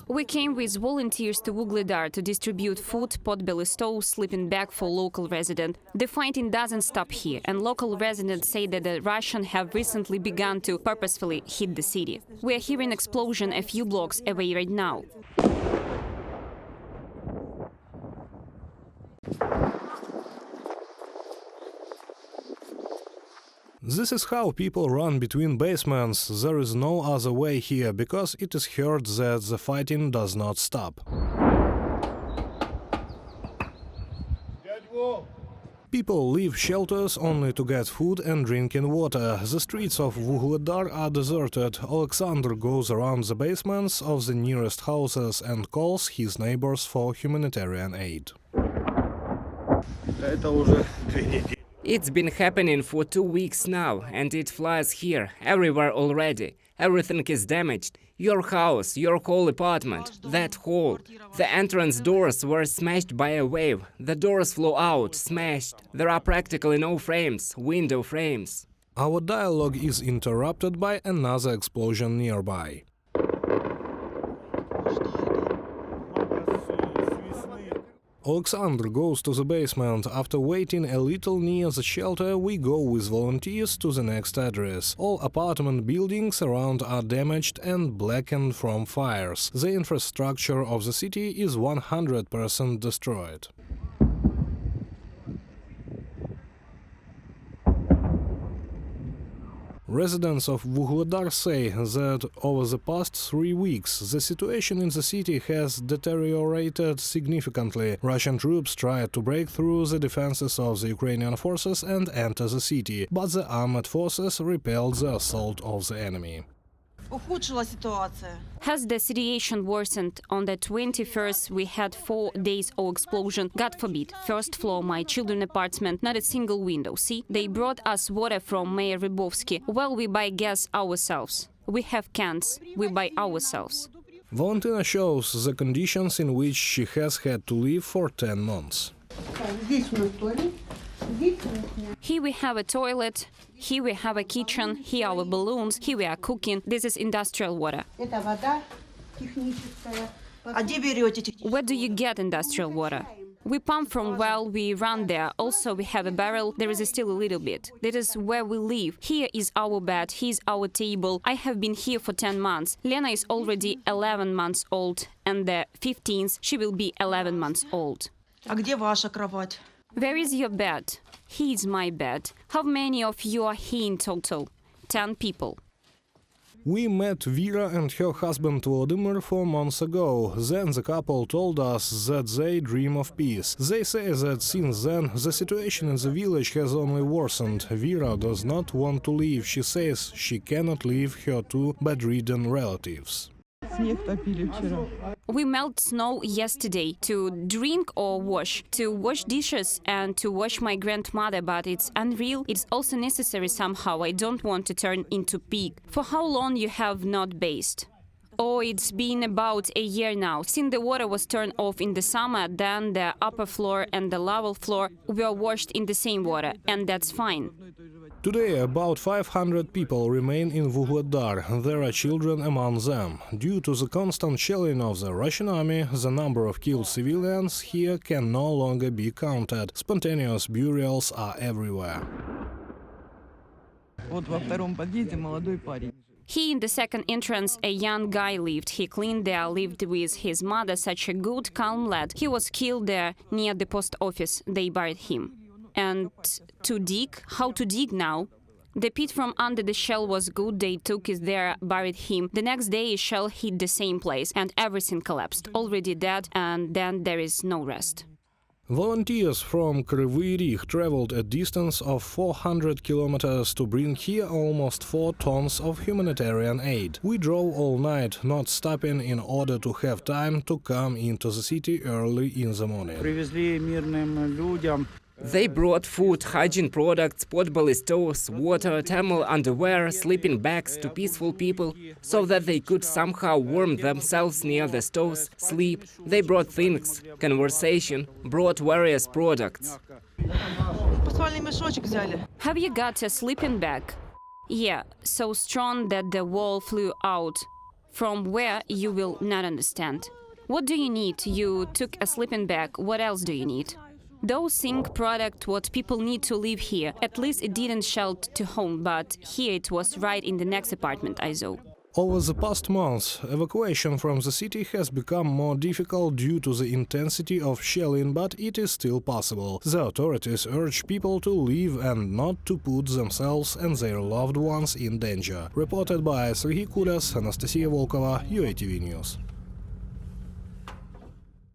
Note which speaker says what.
Speaker 1: We came with volunteers to Vuhledar to distribute food, potbelly stoves, sleeping bag for local residents. The fighting doesn't stop here, and local residents say that the Russians have recently begun to purposefully hit the city. We are hearing explosion a few blocks away right now.
Speaker 2: This is how people run between basements. There is no other way here, because it is heard that the fighting does not stop. People leave shelters only to get food and drinking water. The streets of Vuhledar are deserted. Alexander goes around the basements of the nearest houses and calls his neighbors for humanitarian aid.
Speaker 3: It's been happening for 2 weeks now, and it flies here, everywhere already. Everything is damaged. Your house, your whole apartment, that hall. The entrance doors were smashed by a wave. The doors flew out, smashed. There are practically no frames, window frames.
Speaker 2: Our dialogue is interrupted by another explosion nearby. Alexander goes to the basement. After waiting a little near the shelter, we go with volunteers to the next address. All apartment buildings around are damaged and blackened from fires. The infrastructure of the city is 100% destroyed. Residents of Vuhledar say that over the past 3 weeks the situation in the city has deteriorated significantly. Russian troops tried to break through the defenses of the Ukrainian forces and enter the city, but the armed forces repelled the assault of the enemy.
Speaker 1: Has the situation worsened? On the 21st, we had 4 days of explosion. God forbid. First floor, my children's apartment, not a single window. See, they brought us water from Mayor Rybovsky. Well, we buy gas ourselves. We have cans. We buy ourselves.
Speaker 2: Valentina shows the conditions in which she has had to live for 10 months.
Speaker 1: Here we have a toilet, here we have a kitchen, here our balloons, here we are cooking. This is industrial water. Where do you get industrial water? We pump from well, we run there. Also, we have a barrel, there is still a little bit. That is where we live. Here is our bed, here is our table. I have been here for 10 months. Lena is already 11 months old, and the 15th she will be 11 months old. Where is your bed? Here is my bed. How many of you are here in total? 10 people.
Speaker 2: We met Vera and her husband Vladimir 4 months ago. Then the couple told us that they dream of peace. They say that since then the situation in the village has only worsened. Vera does not want to leave. She says she cannot leave her 2 bedridden relatives.
Speaker 1: We melt snow yesterday to drink or wash, to wash dishes and to wash my grandmother, but it's unreal. It's also necessary somehow. I don't want to turn into pig. For how long you have not bathed? Oh, it's been about a year now. Since the water was turned off in the summer, then the upper floor and the lower floor were washed in the same water, and that's fine.
Speaker 2: Today, about 500 people remain in Vuhledar. There are children among them. Due to the constant shelling of the Russian army, the number of killed civilians here can no longer be counted. Spontaneous burials are everywhere.
Speaker 1: Here in the second entrance, a young guy lived. He cleaned there, lived with his mother, such a good, calm lad. He was killed there near the post office. They buried him. And to dig, how to dig now? The pit from under the shell was good, they took it there, buried him. The next day a shell hit the same place and everything collapsed. Already dead, and then there is no rest.
Speaker 2: Volunteers from Kryvyi Rih traveled a distance of 400 kilometers to bring here almost 4 tons of humanitarian aid. We drove all night, not stopping, in order to have time to come into the city early in the morning.
Speaker 3: They brought food, hygiene products, potbelly stoves, water, thermal underwear, sleeping bags to peaceful people, so that they could somehow warm themselves near the stoves, sleep. They brought things, conversation, brought various products.
Speaker 1: Have you got a sleeping bag? Yeah, so strong that the wall flew out. From where you will not understand. What do you need? You took a sleeping bag. What else do you need? Those things product what people need to live here. At least it didn't shout to home, but here it was right in the next apartment I saw.
Speaker 2: Over the past months, evacuation from the city has become more difficult due to the intensity of shelling, but it is still possible. The authorities urge people to leave and not to put themselves and their loved ones in danger. Reported by Serhiy Kudas, Anastasiia Volkova, UATV News.